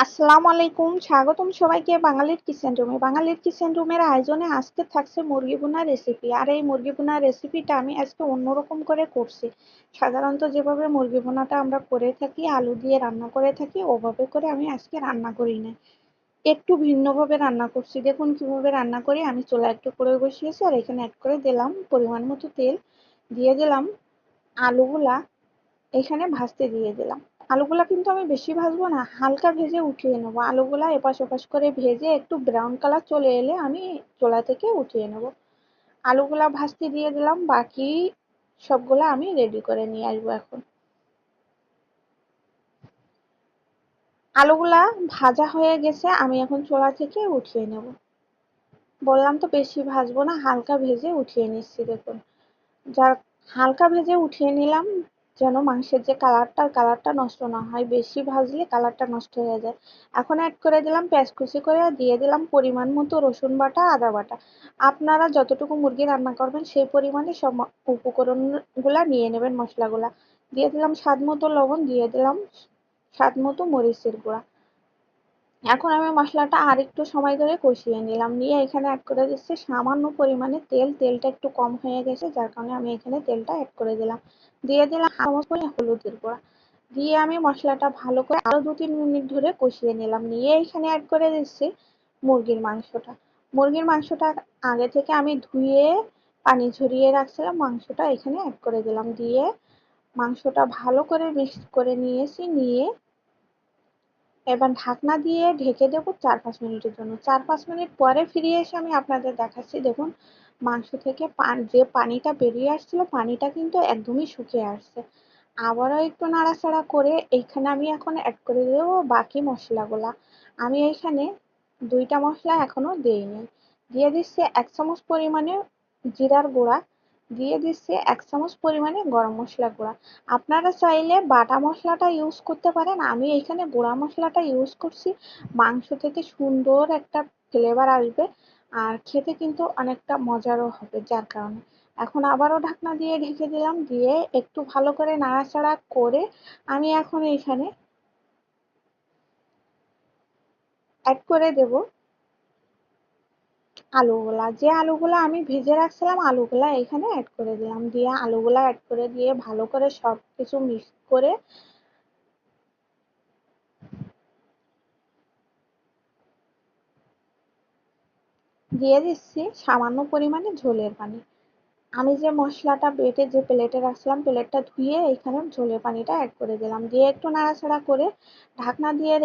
আসসালামু আলাইকুম, স্বাগতম সবাইকে বাঙালির কিচেন রুমে। বাঙালির কিচেন রুমের আয়োজনে আজকে থাকছে মুরগি ভুনা রেসিপি। আর এই মুরগি ভুনা রেসিপিটা আমি আজকে অন্যরকম করে করছি। সাধারণত যেভাবে মুরগি ভুনাটা আমরা করে থাকি, আলু দিয়ে রান্না করে থাকি, ওভাবে করে আমি আজকে রান্না করি না, একটু ভিন্নভাবে রান্না করছি। দেখুন কিভাবে রান্না করি। আমি চুলা একটু করে বসিয়েছি আর এখানে অ্যাড করে দিলাম পরিমাণ মতো তেল, দিয়ে দিলাম আলুগুলা, এখানে ভাজতে দিয়ে দিলাম। আলুগুলা কিন্তু আমি বেশি ভাজবো না, হালকা ভেজে উঠিয়ে নেব। আলুগুলা এপাশ ওপাশ করে ভেজে একটু ব্রাউন কালার চলে এলে আমি চুলা থেকে উঠিয়ে নেব। আলুগুলা ভাজতে দিয়ে দিলাম, বাকি সবগুলা আমি রেডি করে নিয়ে আসবো এখন। আলুগুলা ভাজা হয়ে গেছে, আমি এখন চুলা থেকে উঠিয়ে নেব। বললাম তো বেশি ভাজবো না, হালকা ভেজে উঠিয়ে নিচ্ছি। দেখুন, যার হালকা ভেজে উঠিয়ে নিলাম, যেন মাংসের যে কালারটা নষ্ট না হয়। বেশি ভাজলে কালারটা নষ্ট হয়ে যায়। এখন অ্যাড করে দিলাম পেঁয়াজ কুচি করে, দিয়ে দিলাম পরিমাণ মতো রসুন বাটা, আদা বাটা। আপনারা যতটুকু মুরগি রান্না করবেন সেই পরিমাণে সব উপকরণগুলা নিয়ে নেবেন, মশলাগুলা। দিয়ে দিলাম স্বাদ মতো লবণ, দিয়ে দিলাম স্বাদ মতো মরিচের গুঁড়া। এখন আমি মশলাটা আরেকটু সময় ধরে কষিয়ে নিলাম, নিয়ে এখানে অ্যাড করে দিচ্ছি সামান্য পরিমাণে তেল। তেলটা একটু কম হয়ে গেছে, যার কারণে আমি এখানে তেলটা অ্যাড করে দিলাম। দিয়ে দিলাম চামচ পরিমাণ হলুদের গুঁড়া, দিয়ে আমি মশলাটা ভালো করে আরো 2-3 মিনিট ধরে কষিয়ে নিলাম। নিয়ে এখানে অ্যাড করে দিচ্ছি মুরগির মাংসটা। মুরগির মাংসটা আগে থেকে আমি ধুয়ে পানি ঝরিয়ে রাখছিলাম, মাংসটা এখানে অ্যাড করে দিলাম। দিয়ে মাংসটা ভালো করে মিক্স করে নিয়েছি। নিয়ে এবার ঢাকনা দিয়ে ঢেকে দেবো 4-5 মিনিটের জন্য। 4-5 মিনিট পরে ফিরে এসে আমি আপনাদের দেখাচ্ছি। দেখুন, মাংস থেকে যে পানিটা বেরিয়ে আসছিল, পানিটা কিন্তু একদমই শুকিয়ে আসছে। আবারও একটু নাড়াচাড়া করে এইখানে আমি এখন অ্যাড করে দেবো বাকি মশলাগুলা। আমি এইখানে 2টা মশলা এখনো দেইনি। দিয়ে দিচ্ছি 1 চামচ পরিমাণে জিরার গুঁড়া, দিয়ে দিচ্ছি 1 চামচ পরিমাণে গরম মশলা গুঁড়া। আপনারা চাইলে বাটা মশলাটা ইউজ করতে পারেন, আমি এখানে গুঁড়া মশলাটা ইউজ করছি। মাংস থেকে সুন্দর একটা ফ্লেভার আসবে, আর খেতে কিন্তু অনেকটা মজারও হবে, যার কারণে। এখন আবারও ঢাকনা দিয়ে ঢেকে দিলাম, দিয়ে একটু ভালো করে নাড়াচাড়া করে আমি এখন এখানে অ্যাড করে দেব আলুগুলা। যে আলুগুলা আমি ভেজে রাখছিলাম, আলুগুলা এখানে অ্যাড করে দিলাম। দিয়ে আলুগুলা অ্যাড করে দিয়ে ভালো করে সব কিছু মিক্স করে দিয়ে দিচ্ছি সামান্য পরিমাণে ঝোলের পানি। আমি যে মশলাটা বেটে যে প্লেটে রাখছিলাম, প্লেটটা ধুয়ে এখানে ঝোলের পানিটা অ্যাড করে দিলাম। দিয়ে একটু নাড়াচাড়া করে ঢাকনা দিয়ে